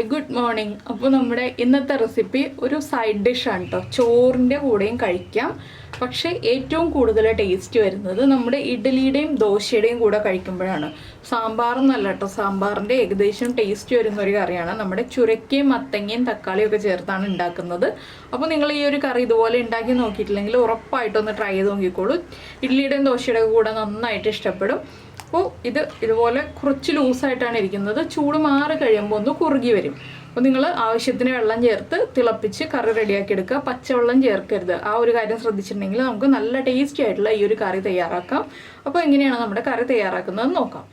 Hi good morning. അപ്പോൾ നമ്മുടെ ഇന്നത്തെ റെസിപ്പി ഒരു സൈഡ് ഡിഷാണ് കേട്ടോ. ചോറിൻ്റെ കൂടെയും കഴിക്കാം. പക്ഷേ ഏറ്റവും കൂടുതൽ ടേസ്റ്റ് വരുന്നത് നമ്മുടെ ഇഡ്ഡലിയുടെയും ദോശയുടെയും കൂടെ കഴിക്കുമ്പോഴാണ്. സാമ്പാറൊന്നല്ല കേട്ടോ, സാമ്പാറിൻ്റെ ഏകദേശം ടേസ്റ്റ് വരുന്ന ഒരു കറിയാണ്. നമ്മുടെ ചുരക്കയും മത്തങ്ങയും തക്കാളിയും ഒക്കെ ചേർത്താണ് ഉണ്ടാക്കുന്നത്. അപ്പോൾ നിങ്ങൾ ഈ ഒരു കറി ഇതുപോലെ ഉണ്ടാക്കി നോക്കിയിട്ടില്ലെങ്കിൽ ഉറപ്പായിട്ടൊന്ന് ട്രൈ ചെയ്ത് നോക്കിക്കോളൂ. ഇഡ്ഡലിയുടെയും ദോശയുടെയും കൂടെ നന്നായിട്ട് ഇഷ്ടപ്പെടും. അപ്പോൾ ഇതുപോലെ കുറച്ച് ലൂസായിട്ടാണ് ഇരിക്കുന്നത്. ചൂട് മാറി കഴിയുമ്പോൾ ഒന്ന് കുറുകി വരും. അപ്പോൾ നിങ്ങൾ ആവശ്യത്തിന് വെള്ളം ചേർത്ത് തിളപ്പിച്ച് കറി റെഡിയാക്കി എടുക്കുക. പച്ചവെള്ളം ചേർക്കരുത്. ആ ഒരു കാര്യം ശ്രദ്ധിച്ചിട്ടുണ്ടെങ്കിൽ നമുക്ക് നല്ല ടേസ്റ്റി ആയിട്ടുള്ള ഈ ഒരു കറി തയ്യാറാക്കാം. അപ്പോൾ എങ്ങനെയാണ് നമ്മുടെ കറി തയ്യാറാക്കുന്നത് നോക്കാം.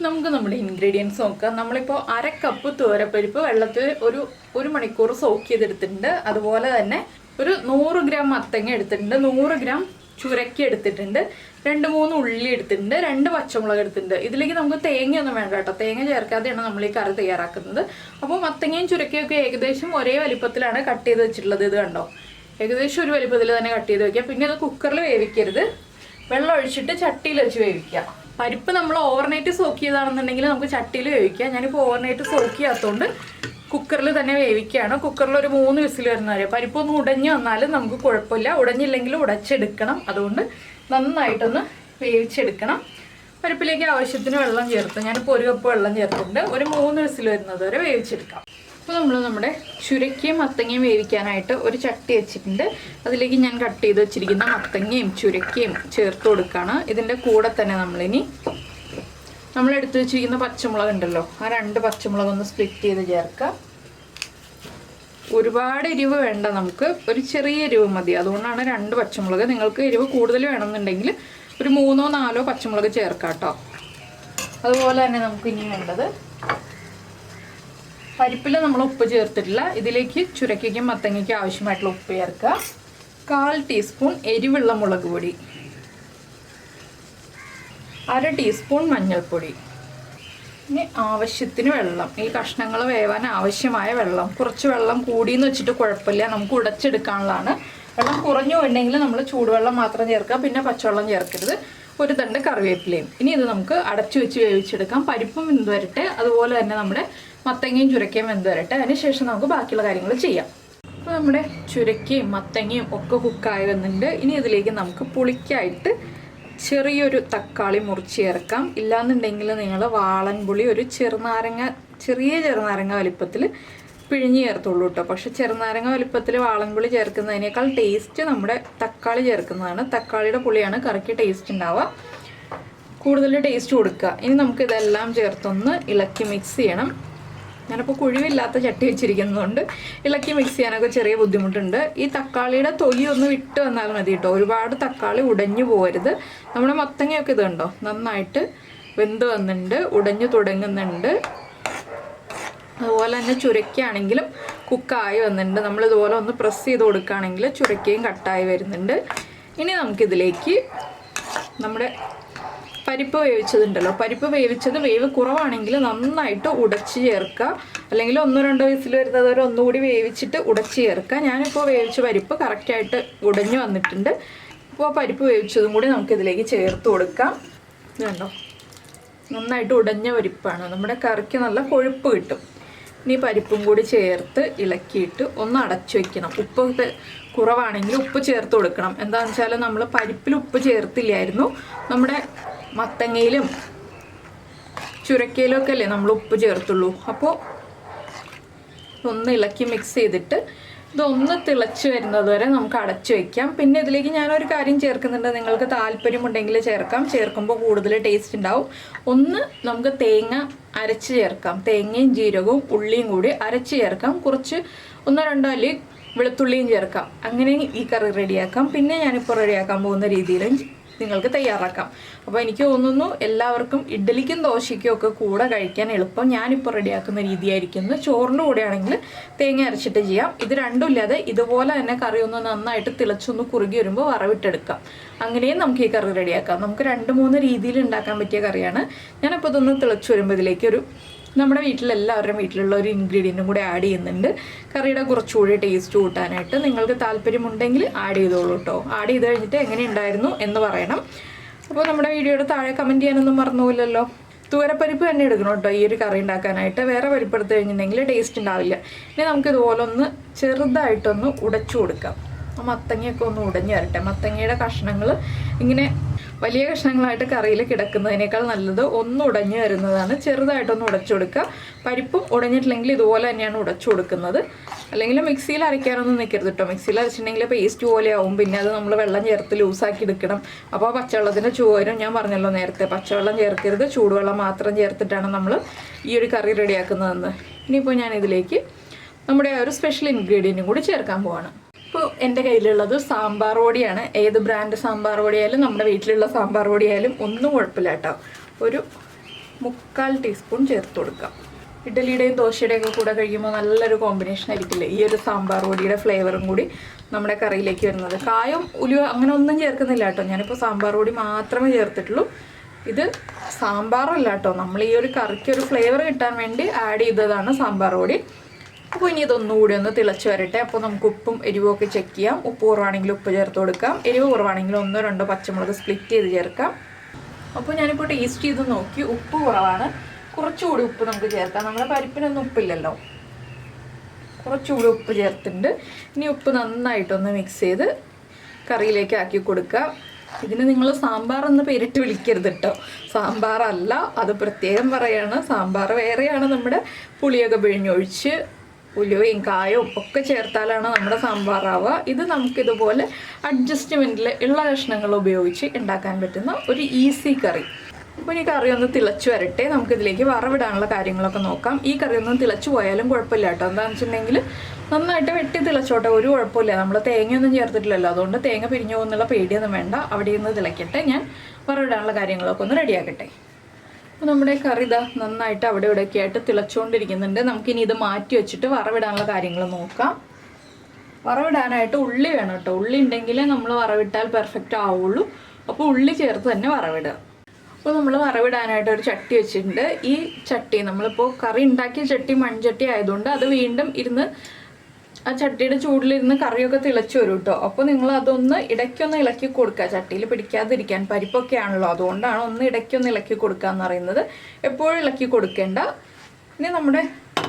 നമുക്ക് നമ്മുടെ ഇൻഗ്രീഡിയൻസ് നോക്കാം. നമ്മളിപ്പോൾ 1/2 കപ്പ് തുവരപ്പരിപ്പ് വെള്ളത്തിൽ ഒരു മണിക്കൂർ സോക്ക് ചെയ്തെടുത്തിട്ടുണ്ട്. അതുപോലെ തന്നെ ഒരു 100 ഗ്രാം മത്തങ്ങ എടുത്തിട്ടുണ്ട്, 100 ഗ്രാം ചുരക്ക എടുത്തിട്ടുണ്ട്, 2-3 ഉള്ളി എടുത്തിട്ടുണ്ട്, 2 പച്ചമുളക് എടുത്തിട്ടുണ്ട്. ഇതിലേക്ക് നമുക്ക് തേങ്ങയൊന്നും വേണ്ട കേട്ടോ. തേങ്ങ ചേർക്കാതെയാണ് നമ്മൾ ഈ കറി തയ്യാറാക്കുന്നത്. അപ്പോൾ മത്തങ്ങയും ചുരക്കയൊക്കെ ഏകദേശം ഒരേ വലിപ്പത്തിലാണ് കട്ട് ചെയ്ത് വെച്ചിട്ടുള്ളത്. ഇത് കണ്ടോ, ഏകദേശം ഒരു വലിപ്പത്തിൽ തന്നെ കട്ട് ചെയ്ത് വെക്കുക. പിന്നെ അത് കുക്കറിൽ വേവിക്കരുത്, വെള്ളം ഒഴിച്ചിട്ട് ചട്ടിയിൽ വെച്ച് വേവിക്കുക. പരിപ്പ് നമ്മൾ ഓവർനൈറ്റ് സോക്ക് ചെയ്താണെന്നുണ്ടെങ്കിൽ നമുക്ക് ചട്ടിയിൽ വേവിക്കാം. ഞാനിപ്പോൾ ഓവർനൈറ്റ് സോക്ക് ചെയ്യാത്തതുകൊണ്ട് കുക്കറിൽ തന്നെ വേവിക്കുകയാണ്. കുക്കറിൽ ഒരു 3 വിസിൽ വരുന്നവരെ. പരിപ്പൊന്ന് ഉടഞ്ഞു വന്നാലും നമുക്ക് കുഴപ്പമില്ല, ഉടഞ്ഞില്ലെങ്കിൽ ഉടച്ചെടുക്കണം. അതുകൊണ്ട് നന്നായിട്ടൊന്ന് വേവിച്ചെടുക്കണം. പരിപ്പിലേക്ക് ആവശ്യത്തിന് വെള്ളം ചേർത്ത്, ഞാനിപ്പോൾ 1 കപ്പ് വെള്ളം ചേർത്തിട്ടുണ്ട്. ഒരു 3 വിസിൽ വരുന്നത് വരെ വേവിച്ചെടുക്കാം. അപ്പോൾ നമ്മൾ നമ്മുടെ ചുരക്കയും മത്തങ്ങയും വേവിക്കാനായിട്ട് ഒരു ചട്ടി വെച്ചിട്ടുണ്ട്. അതിലേക്ക് ഞാൻ കട്ട് ചെയ്ത് വെച്ചിരിക്കുന്ന മത്തങ്ങയും ചുരക്കയും ചേർത്ത് കൊടുക്കുകയാണ്. ഇതിൻ്റെ കൂടെ തന്നെ നമ്മൾ എടുത്തു വെച്ചിരിക്കുന്ന പച്ചമുളക് ഉണ്ടല്ലോ, ആ 2 പച്ചമുളക് ഒന്ന് സ്പ്ലിറ്റ് ചെയ്ത് ചേർക്കുക. ഒരുപാട് എരിവ് വേണ്ട, നമുക്ക് ഒരു ചെറിയ എരിവ് മതി. അതുകൊണ്ടാണ് 2 പച്ചമുളക്. നിങ്ങൾക്ക് എരിവ് കൂടുതൽ വേണമെന്നുണ്ടെങ്കിൽ ഒരു 3-4 പച്ചമുളക് ചേർക്കാം കേട്ടോ. അതുപോലെ തന്നെ നമുക്ക് ഇനി വേണ്ടത്, പരിപ്പിൽ നമ്മൾ ഉപ്പ് ചേർത്തിട്ടില്ല. ഇതിലേക്ക് ചുരക്കയ്ക്കും മത്തങ്ങയ്ക്കും ആവശ്യമായിട്ടുള്ള ഉപ്പ് ചേർക്കുക. 1/4 ടീസ്പൂൺ എരിവുള്ള മുളക് പൊടി, 1/2 ടീസ്പൂൺ മഞ്ഞൾപ്പൊടി, ഇനി ആവശ്യത്തിന് വെള്ളം. ഈ കഷ്ണങ്ങൾ വേവാൻ ആവശ്യമായ വെള്ളം. കുറച്ച് വെള്ളം കൂടിയെന്ന് വെച്ചിട്ട് കുഴപ്പമില്ല, നമുക്ക് ഉടച്ചെടുക്കാനുള്ളതാണ്. വെള്ളം കുറഞ്ഞു വേണ്ടെങ്കിൽ നമ്മൾ ചൂടുവെള്ളം മാത്രം ചേർക്കുക, പിന്നെ പച്ചവെള്ളം ചേർക്കരുത്. ഒരു തണ്ട് കറിവേപ്പിലയും. ഇനി ഇത് നമുക്ക് അടച്ചു വെച്ച് വേവിച്ചെടുക്കാം. പരിപ്പും വെന്ത് വരട്ടെ, അതുപോലെ തന്നെ നമ്മുടെ മത്തങ്ങയും ചുരക്കയും വെന്ത് വരട്ടെ. അതിനുശേഷം നമുക്ക് ബാക്കിയുള്ള കാര്യങ്ങൾ ചെയ്യാം. അപ്പോൾ നമ്മുടെ ചുരക്കയും മത്തങ്ങയും ഒക്കെ കുക്കായി വന്നിട്ടുണ്ട്. ഇനി ഇതിലേക്ക് നമുക്ക് പുളിക്കായിട്ട് ചെറിയൊരു തക്കാളി മുറിച്ച് ചേർക്കാം. ഇല്ലാന്നുണ്ടെങ്കിൽ നിങ്ങൾ വാളൻപുളി ഒരു ചെറിയ ചെറുനാരങ്ങ വലിപ്പത്തിൽ പിഴിഞ്ഞ് ചേർത്തുള്ളൂ കേട്ടോ. പക്ഷെ ചെറുനാരങ്ങ വലിപ്പത്തിൽ വാളൻപുളി ചേർക്കുന്നതിനേക്കാൾ ടേസ്റ്റ് നമ്മുടെ തക്കാളി ചേർക്കുന്നതാണ്. തക്കാളിയുടെ പുളിയാണ് കറിക്ക് ടേസ്റ്റ് ഉണ്ടാവുക, കൂടുതൽ ടേസ്റ്റ് കൊടുക്കുക. ഇനി നമുക്ക് ഇതെല്ലാം ചേർത്തൊന്ന് ഇളക്കി മിക്സ് ചെയ്യണം. ഞാനിപ്പോൾ കുഴിവില്ലാത്ത ചട്ടി വെച്ചിരിക്കുന്നതുകൊണ്ട് ഇളക്കി മിക്സ് ചെയ്യാനൊക്കെ ചെറിയ ബുദ്ധിമുട്ടുണ്ട്. ഈ തക്കാളിയുടെ തൊലി ഒന്ന് വിട്ട് വന്നാൽ മതി കേട്ടോ. ഒരുപാട് തക്കാളി ഉടഞ്ഞു പോകരുത്. നമ്മുടെ മത്തങ്ങയൊക്കെ ഇത് കണ്ടോ, നന്നായിട്ട് വെന്ത് വന്നിട്ടുണ്ട്, ഉടഞ്ഞു തുടങ്ങുന്നുണ്ട്. അതുപോലെ തന്നെ ചുരക്കയാണെങ്കിലും കുക്കായി വന്നിട്ടുണ്ട്. നമ്മളിതുപോലെ ഒന്ന് പ്രസ് ചെയ്ത് കൊടുക്കുകയാണെങ്കിൽ ചുരക്കയും കട്ടായി വരുന്നുണ്ട്. ഇനി നമുക്കിതിലേക്ക് നമ്മുടെ പരിപ്പ് വേവിച്ചതുണ്ടല്ലോ, പരിപ്പ് വേവിച്ചത് വേവ് കുറവാണെങ്കിൽ നന്നായിട്ട് ഉടച്ച് ചേർക്കുക. അല്ലെങ്കിൽ 1-2 വിസിൽ വരുന്നത് വരെ ഒന്നുകൂടി വേവിച്ചിട്ട് ഉടച്ച് ചേർക്കുക. ഞാനിപ്പോൾ വേവിച്ച പരിപ്പ് കറക്റ്റായിട്ട് ഉടഞ്ഞു വന്നിട്ടുണ്ട്. അപ്പോൾ പരിപ്പ് വേവിച്ചതും കൂടി നമുക്കിതിലേക്ക് ചേർത്ത് കൊടുക്കാം. ഇതുണ്ടോ, നന്നായിട്ട് ഉടഞ്ഞ പരിപ്പാണ്. നമ്മുടെ കറിക്ക് നല്ല കൊഴുപ്പ് കിട്ടും. ഇനി പരിപ്പും കൂടി ചേർത്ത് ഇളക്കിയിട്ട് ഒന്ന് അടച്ചു വയ്ക്കണം. ഉപ്പ് കുറവാണെങ്കിൽ ഉപ്പ് ചേർത്ത് കൊടുക്കണം. എന്താണെന്ന് വെച്ചാൽ നമ്മൾ പരിപ്പിൽ ഉപ്പ് ചേർത്തില്ലായിരുന്നു. നമ്മുടെ മത്തങ്ങയിലും ചുരക്കയിലും ഒക്കെ അല്ലേ നമ്മൾ ഉപ്പ് ചേർത്തുള്ളൂ. അപ്പോൾ ഒന്ന് ഇളക്കി മിക്സ് ചെയ്തിട്ട് ഇതൊന്ന് തിളച്ച് വരുന്നത് വരെ നമുക്ക് അടച്ചു വയ്ക്കാം. പിന്നെ ഇതിലേക്ക് ഞാനൊരു കാര്യം ചേർക്കുന്നുണ്ട്, നിങ്ങൾക്ക് താല്പര്യമുണ്ടെങ്കിൽ ചേർക്കാം. ചേർക്കുമ്പോൾ കൂടുതൽ ടേസ്റ്റ് ഉണ്ടാവും. ഒന്ന് നമുക്ക് തേങ്ങ അരച്ച് ചേർക്കാം. തേങ്ങയും ജീരകവും ഉള്ളിയും കൂടി അരച്ച് ചേർക്കാം. കുറച്ച് 1-2 അല്ലി വെളുത്തുള്ളിയും ചേർക്കാം. അങ്ങനെ ഈ കറി റെഡിയാക്കാം. പിന്നെ ഞാനിപ്പോൾ റെഡിയാക്കാൻ പോകുന്ന രീതിയിലും നിങ്ങൾക്ക് തയ്യാറാക്കാം. അപ്പോൾ എനിക്ക് തോന്നുന്നു എല്ലാവർക്കും ഇഡ്ഡലിക്കും ദോശയ്ക്കും ഒക്കെ കൂടെ കഴിക്കാൻ എളുപ്പം ഞാനിപ്പോൾ റെഡിയാക്കുന്ന രീതിയായിരിക്കുന്നു. ചോറിൻ്റെ കൂടെ ആണെങ്കിൽ തേങ്ങ അരച്ചിട്ട് ചെയ്യാം. ഇത് രണ്ടും ഇല്ലാതെ ഇതുപോലെ തന്നെ കറി ഒന്ന് നന്നായിട്ട് തിളച്ചൊന്ന് കുറുകി വരുമ്പോൾ വറവിട്ടെടുക്കാം. അങ്ങനെയും നമുക്ക് ഈ കറി റെഡിയാക്കാം. നമുക്ക് 2-3 രീതിയിൽ ഉണ്ടാക്കാൻ പറ്റിയ കറിയാണ്. ഞാനിപ്പോൾ ഇതൊന്ന് തിളച്ച് വരുമ്പോൾ ഇതിലേക്ക് നമ്മുടെ വീട്ടിലെല്ലാവരുടെയും വീട്ടിലുള്ള ഒരു ഇൻഗ്രീഡിയൻറ്റും കൂടി ആഡ് ചെയ്യുന്നുണ്ട്. കറിയുടെ കുറച്ചുകൂടി ടേസ്റ്റ് കൂട്ടാനായിട്ട് നിങ്ങൾക്ക് താല്പര്യമുണ്ടെങ്കിൽ ആഡ് ചെയ്തോളൂ കേട്ടോ. ആഡ് ചെയ്ത് കഴിഞ്ഞിട്ട് എങ്ങനെ ഉണ്ടായിരുന്നു എന്ന് പറയണം. അപ്പോൾ നമ്മുടെ വീഡിയോയുടെ താഴെ കമൻറ്റ് ചെയ്യാനൊന്നും മറന്നുപോയില്ലല്ലോ. തൂരപ്പരിപ്പ് തന്നെ എടുക്കണം കേട്ടോ ഈ ഒരു കറി ഉണ്ടാക്കാനായിട്ട്. വേറെ പരിപ്പ് എടുത്ത് കഴിഞ്ഞിട്ടുണ്ടെങ്കിൽ ടേസ്റ്റ് ഉണ്ടാവില്ല. ഇനി നമുക്ക് ഇതുപോലെ ഒന്ന് ചെറുതായിട്ടൊന്ന് ഉടച്ചു കൊടുക്കാം. മത്തങ്ങയൊക്കെ ഒന്ന് ഉടഞ്ഞു വരട്ടെ. മത്തങ്ങയുടെ കഷ്ണങ്ങൾ ഇങ്ങനെ വലിയ കഷ്ണങ്ങളായിട്ട് കറിയിൽ കിടക്കുന്നതിനേക്കാൾ നല്ലത് ഒന്ന് ഉടഞ്ഞു വരുന്നതാണ്. ചെറുതായിട്ടൊന്ന് ഉടച്ചു കൊടുക്കുക. പരിപ്പും ഉടഞ്ഞിട്ടില്ലെങ്കിൽ ഇതുപോലെ തന്നെയാണ് ഉടച്ചു കൊടുക്കുന്നത്. അല്ലെങ്കിൽ മിക്സിയിൽ അരയ്ക്കാനൊന്നും നിൽക്കരുത് കേട്ടോ. മിക്സിയിൽ അരച്ചിട്ടുണ്ടെങ്കിൽ പേസ്റ്റ് പോലെ ആവും. പിന്നെ അത് നമ്മൾ വെള്ളം ചേർത്ത് ലൂസാക്കി എടുക്കണം. അപ്പോൾ പച്ചവെള്ളത്തിൻ്റെ ചൂരും ഞാൻ പറഞ്ഞല്ലോ നേരത്തെ, പച്ചവെള്ളം ചേർക്കരുത്, ചൂടുവെള്ളം മാത്രം ചേർത്തിട്ടാണ് നമ്മൾ ഈ ഒരു കറി റെഡിയാക്കുന്നതെന്ന്. ഇനിയിപ്പോൾ ഞാൻ ഇതിലേക്ക് നമ്മുടെ ഒരു സ്പെഷ്യൽ ഇൻഗ്രീഡിയൻറ്റും കൂടി ചേർക്കാൻ പോവാണ്. ഇപ്പോൾ എൻ്റെ കയ്യിലുള്ളത് സാമ്പാർ പൊടിയാണ്. ഏത് ബ്രാൻഡ് സാമ്പാർ പൊടിയായാലും നമ്മുടെ വീട്ടിലുള്ള സാമ്പാർ പൊടിയായാലും ഒന്നും കുഴപ്പമില്ല കേട്ടോ. ഒരു 3/4 ടീസ്പൂൺ ചേർത്ത് കൊടുക്കാം. ഇഡ്ഡലിയുടെയും ദോശയുടെയും ഒക്കെ കൂടെ കഴിക്കുമ്പോൾ നല്ലൊരു കോമ്പിനേഷൻ ആയിരിക്കില്ലേ ഈ ഒരു സാമ്പാർ പൊടിയുടെ ഫ്ലേവറും കൂടി നമ്മുടെ കറിയിലേക്ക് വരുന്നത്. കായം ഉലുവ അങ്ങനെ ഒന്നും ചേർക്കുന്നില്ല കേട്ടോ. ഞാനിപ്പോൾ സാമ്പാർ പൊടി മാത്രമേ ചേർത്തിട്ടുള്ളൂ. ഇത് സാമ്പാറല്ല കേട്ടോ, നമ്മൾ ഈ ഒരു കറിക്ക് ഒരു ഫ്ലേവർ കിട്ടാൻ വേണ്ടി ആഡ് ചെയ്തതാണ് സാമ്പാർ പൊടി. അപ്പോൾ ഇനി ഇതൊന്നുകൂടി ഒന്ന് തിളച്ച് വരട്ടെ. അപ്പോൾ നമുക്ക് ഉപ്പും എരിവും ഒക്കെ ചെക്ക് ചെയ്യാം. ഉപ്പ് കുറവാണെങ്കിൽ ഉപ്പ് ചേർത്ത് കൊടുക്കാം. എരിവ് കുറവാണെങ്കിൽ 1-2 പച്ചമുളക് സ്പ്ലിറ്റ് ചെയ്ത് ചേർക്കാം. അപ്പോൾ ഞാനിപ്പോൾ ടേസ്റ്റ് ചെയ്ത് നോക്കി, ഉപ്പ് കുറവാണ്. കുറച്ചുകൂടി ഉപ്പ് നമുക്ക് ചേർക്കാം. നമ്മുടെ പരിപ്പിനൊന്നും ഉപ്പില്ലല്ലോ, കുറച്ചുകൂടി ഉപ്പ് ചേർത്തിട്ടുണ്ട്. ഇനി ഉപ്പ് നന്നായിട്ടൊന്ന് മിക്സ് ചെയ്ത് കറിയിലേക്ക് ആക്കി കൊടുക്കുക. ഇതിന് നിങ്ങൾ സാമ്പാർ എന്ന് പേരിട്ട് വിളിക്കരുത് കേട്ടോ. സാമ്പാറല്ല, അത് പ്രത്യേകം പറയാണ്. സാമ്പാർ വേറെയാണ്. നമ്മുടെ പുളിയൊക്കെ പിഴിഞ്ഞൊഴിച്ച് ഉലുവയും കായവും ഒക്കെ ചേർത്താലാണ് നമ്മുടെ സാമ്പാറാവുക. ഇത് നമുക്കിതുപോലെ അഡ്ജസ്റ്റ്മെൻറ്റിൽ ഉള്ള കഷ്ണങ്ങൾ ഉപയോഗിച്ച് ഉണ്ടാക്കാൻ പറ്റുന്ന ഒരു ഈസി കറി. അപ്പോൾ ഈ കറി ഒന്ന് തിളച്ച് വരട്ടെ. നമുക്കിതിലേക്ക് വറവിടാനുള്ള കാര്യങ്ങളൊക്കെ നോക്കാം. ഈ കറി ഒന്നും തിളച്ച് പോയാലും കുഴപ്പമില്ല കേട്ടോ. എന്താണെന്ന് വെച്ചിട്ടുണ്ടെങ്കിൽ നന്നായിട്ട് വെട്ടി തിളച്ചോട്ടെ, ഒരു കുഴപ്പമില്ല. നമ്മൾ തേങ്ങയൊന്നും ചേർത്തിട്ടില്ലല്ലോ, അതുകൊണ്ട് തേങ്ങ പിരിഞ്ഞു പോകുന്നുള്ള പേടിയൊന്നും വേണ്ട. അവിടെ നിന്ന് തിളയ്ക്കട്ടെ. ഞാൻ വറവിടാനുള്ള കാര്യങ്ങളൊക്കെ ഒന്ന് റെഡിയാക്കട്ടെ. അപ്പോൾ നമ്മുടെ കറി ഇതാ നന്നായിട്ട് അവിടെ ഇവിടെയൊക്കെ ആയിട്ട് തിളച്ചുകൊണ്ടിരിക്കുന്നുണ്ട്. നമുക്കിനി ഇത് മാറ്റി വെച്ചിട്ട് വറവിടാനുള്ള കാര്യങ്ങൾ നോക്കാം. വറവിടാനായിട്ട് ഉള്ളി വേണം കേട്ടോ. ഉള്ളി ഉണ്ടെങ്കിലേ നമ്മൾ വറവിട്ടാൽ പെർഫെക്റ്റ് ആവുള്ളൂ. അപ്പോൾ ഉള്ളി ചേർത്ത് തന്നെ വറവിടുക. അപ്പോൾ നമ്മൾ വറവിടാനായിട്ട് ഒരു ചട്ടി വെച്ചിട്ടുണ്ട്. ഈ ചട്ടി നമ്മളിപ്പോൾ കറി ഉണ്ടാക്കിയ ചട്ടി മൺചട്ടി ആയതുകൊണ്ട് അത് വീണ്ടും ഇരുന്ന് ആ ചട്ടിയുടെ ചൂടിലിരുന്ന് കറിയൊക്കെ തിളച്ച് വരും കേട്ടോ. അപ്പോൾ നിങ്ങൾ അതൊന്ന് ഇടയ്ക്കൊന്ന് ഇളക്കി കൊടുക്കുക, ചട്ടിയിൽ പിടിക്കാതിരിക്കാൻ. പരിപ്പൊക്കെ ആണല്ലോ, അതുകൊണ്ടാണ് ഒന്ന് ഇടയ്ക്കൊന്ന് ഇളക്കി കൊടുക്കുക എന്ന് പറയുന്നത്. എപ്പോഴും ഇളക്കി കൊടുക്കേണ്ട. ഇനി നമ്മുടെ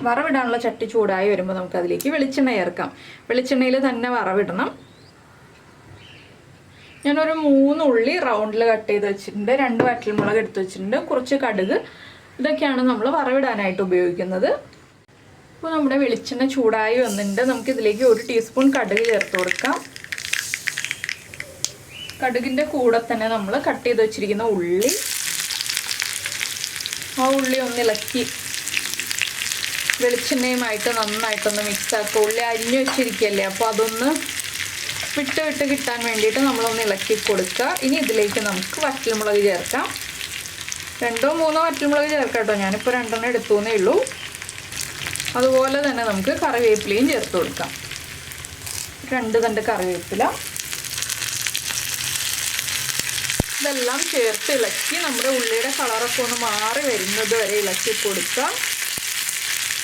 വറവിടാനുള്ള ചട്ടി ചൂടായി വരുമ്പോൾ നമുക്ക് അതിലേക്ക് വെളിച്ചെണ്ണ ചേർക്കാം. വെളിച്ചെണ്ണയിൽ തന്നെ വറവിടണം. ഞാനൊരു 3 ഉള്ളി റൗണ്ടിൽ കട്ട് ചെയ്ത് വെച്ചിട്ടുണ്ട്. 2 വറ്റൽമുളക് എടുത്ത് വെച്ചിട്ടുണ്ട്. കുറച്ച് കടുക്. ഇതൊക്കെയാണ് നമ്മൾ വറവിടാനായിട്ട് ഉപയോഗിക്കുന്നത്. അപ്പോൾ നമ്മുടെ വെളിച്ചെണ്ണ ചൂടായി വന്നിട്ടുണ്ട്. നമുക്കിതിലേക്ക് 1 ടീസ്പൂൺ കടുക് ചേർത്ത് കൊടുക്കാം. കടുകിൻ്റെ കൂടെ തന്നെ നമ്മൾ കട്ട് ചെയ്ത് വെച്ചിരിക്കുന്ന ഉള്ളി, ആ ഉള്ളി ഒന്ന് ഇളക്കി വെളിച്ചെണ്ണയുമായിട്ട് നന്നായിട്ടൊന്ന് മിക്സ് ആക്കുക. ഉള്ളി അരിഞ്ഞു വെച്ചിരിക്കുകയല്ലേ, അപ്പോൾ അതൊന്ന് വിട്ട് കിട്ടാൻ വേണ്ടിയിട്ട് നമ്മളൊന്ന് ഇളക്കി കൊടുക്കുക. ഇനി ഇതിലേക്ക് നമുക്ക് വറ്റൽമുളക് ചേർക്കാം. 2-3 വറ്റൽമുളക് ചേർക്കാം കേട്ടോ. ഞാനിപ്പോൾ 2 എടുത്തുവെന്നേ ഉള്ളൂ. അതുപോലെ തന്നെ നമുക്ക് കറിവേപ്പിലയും ചേർത്ത് കൊടുക്കാം. 2 തണ്ട് കറിവേപ്പില. ഇതെല്ലാം ചേർത്ത് ഇളക്കി നമ്മുടെ ഉള്ളിയുടെ കളറൊക്കെ ഒന്ന് മാറി വരുന്നത് വരെ ഇളക്കി കൊടുക്കുക.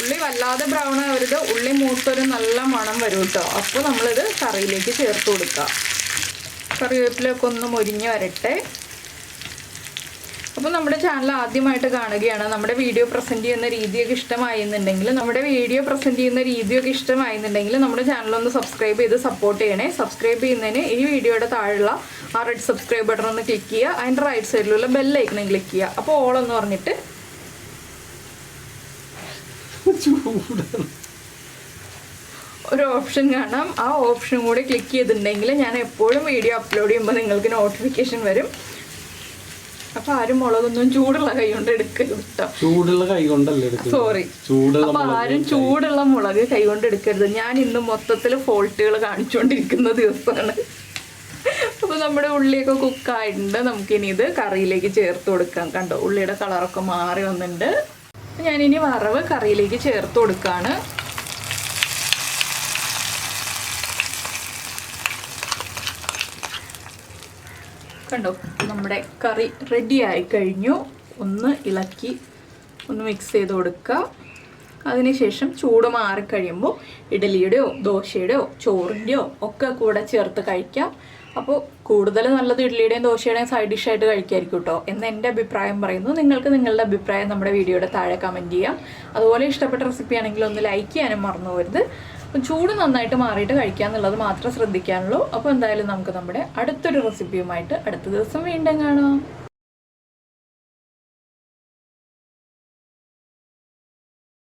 ഉള്ളി വല്ലാതെ ബ്രൗൺ ആവരുത്. ഉള്ളി മൂത്തൊരു നല്ല മണം വരും കേട്ടോ. അപ്പോൾ നമ്മളിത് കറിയിലേക്ക് ചേർത്ത് കൊടുക്കുക. കറിവേപ്പിലൊക്കെ ഒന്ന് മൊരിഞ്ഞ് വരട്ടെ. അപ്പോൾ നമ്മുടെ ചാനൽ ആദ്യമായിട്ട് കാണുകയാണ്. നമ്മുടെ വീഡിയോ പ്രസൻറ്റ് ചെയ്യുന്ന രീതിയൊക്കെ ഇഷ്ടമായിരുന്നുണ്ടെങ്കിൽ നമ്മുടെ ചാനലൊന്ന് സബ്സ്ക്രൈബ് ചെയ്ത് സപ്പോർട്ട് ചെയ്യണേ. സബ്സ്ക്രൈബ് ചെയ്യുന്നതിന് ഈ വീഡിയോയുടെ താഴെയുള്ള ആ റെഡ് സബ്സ്ക്രൈബ് ബട്ടൺ ഒന്ന് ക്ലിക്ക് ചെയ്യുക. അതിൻ്റെ റൈറ്റ് സൈഡിലുള്ള ബെല്ലൈക്കണും ക്ലിക്ക് ചെയ്യുക. അപ്പോൾ ഓളെന്ന് പറഞ്ഞിട്ട് ഒരു ഓപ്ഷൻ കാണാം. ആ ഓപ്ഷൻ കൂടി ക്ലിക്ക് ചെയ്തിട്ടുണ്ടെങ്കിൽ ഞാൻ എപ്പോഴും വീഡിയോ അപ്ലോഡ് ചെയ്യുമ്പോൾ നിങ്ങൾക്ക് നോട്ടിഫിക്കേഷൻ വരും. അപ്പോൾ ആരും മുളകൊന്നും ചൂടുള്ള കൈ കൊണ്ട് എടുക്കരുത് കേട്ടോ. ചൂടുള്ള കൈ കൊണ്ടല്ലേ, സോറി. അപ്പോൾ ആരും ചൂടുള്ള മുളക് കൈ കൊണ്ട് എടുക്കരുത്. ഞാൻ ഇന്ന് മൊത്തത്തിൽ ഫോൾട്ടുകൾ കാണിച്ചുകൊണ്ടിരിക്കുന്ന ദിവസമാണ്. അപ്പോൾ നമ്മുടെ ഉള്ളിയൊക്കെ കുക്കായിട്ടുണ്ട്. നമുക്കിനി ഇത് കറിയിലേക്ക് ചേർത്ത് കൊടുക്കാം. കണ്ടോ, ഉള്ളിയുടെ കളറൊക്കെ മാറി വന്നിട്ടുണ്ട്. ഞാനിനി വറവ് കറിയിലേക്ക് ചേർത്ത് കൊടുക്കുകയാണ്. കണ്ടോ, നമ്മുടെ കറി റെഡി ആയി കഴിഞ്ഞു. ഒന്ന് ഇളക്കി ഒന്ന് മിക്സ് ചെയ്ത് കൊടുക്കുക. അതിനുശേഷം ചൂട് മാറിക്കഴിയുമ്പോൾ ഇഡലിയുടെയോ ദോശയുടെയോ ചോറിൻ്റെയോ ഒക്കെ കൂടെ ചേർത്ത് കഴിക്കാം. അപ്പോൾ കൂടുതൽ നല്ലത് ഇഡ്ഡലിയുടെയും ദോശയുടെയും സൈഡ് ഡിഷായിട്ട് കഴിക്കായിരിക്കും കേട്ടോ എന്ന് എൻ്റെ അഭിപ്രായം പറയുന്നു. നിങ്ങൾക്ക് നിങ്ങളുടെ അഭിപ്രായം നമ്മുടെ വീഡിയോയുടെ താഴെ കമൻറ്റ് ചെയ്യാം. അതുപോലെ ഇഷ്ടപ്പെട്ട റെസിപ്പി ആണെങ്കിൽ ഒന്ന് ലൈക്ക് ചെയ്യാനും മറന്നു പോകരുത്. അപ്പം ചൂട് നന്നായിട്ട് മാറിയിട്ട് കഴിക്കുക എന്നുള്ളത് മാത്രം ശ്രദ്ധിക്കാനുള്ളൂ. അപ്പോൾ എന്തായാലും നമുക്ക് നമ്മുടെ അടുത്തൊരു റെസിപ്പിയുമായിട്ട് അടുത്ത ദിവസം വീണ്ടും കാണാം.